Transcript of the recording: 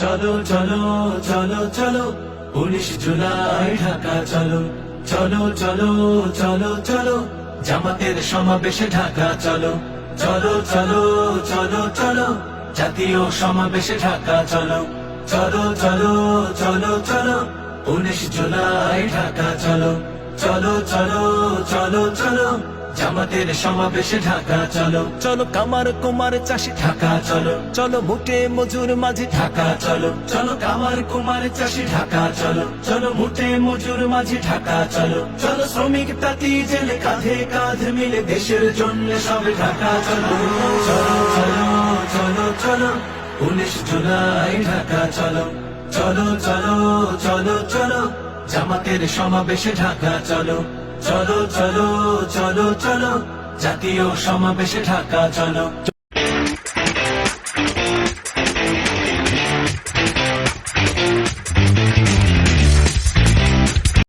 চলো চলো চলো চলো 19 জুলাই ঢাকা চলো চলো চলো চলো চলো জামাতের সমাবেশে ঢাকা চলো চলো চলো চলো চলো জাতীয় সমাবেশে ঢাকা চলো চলো চলো চলো চলো 19 জুলাই ঢাকা চলো চলো চলো চলো চলো জামাতের সমাবেশে ঢাকা চলো চলো কামার কুমার চাষি ঢাকা চলো চলো মুটে মজুর মাঝি ঢাকা চলো চলো কামার কুমার চাষি ঢাকা চলো চলো মুটে মজুর মাঝি ঢাকা চলো চলো শ্রমিক তাঁতি জেলে কাঁধে কাঁধ মিলে দেশের জন্য সবে ঢাকা চলো চলো চলো চলো চলো 19 জুলাই ঢাকা চলো চলো চলো চলো চলো জামাতের সমাবেশে ঢাকা চলো চলো চলো চলো চলো জাতীয় সমাবেশে ঢাকা চলো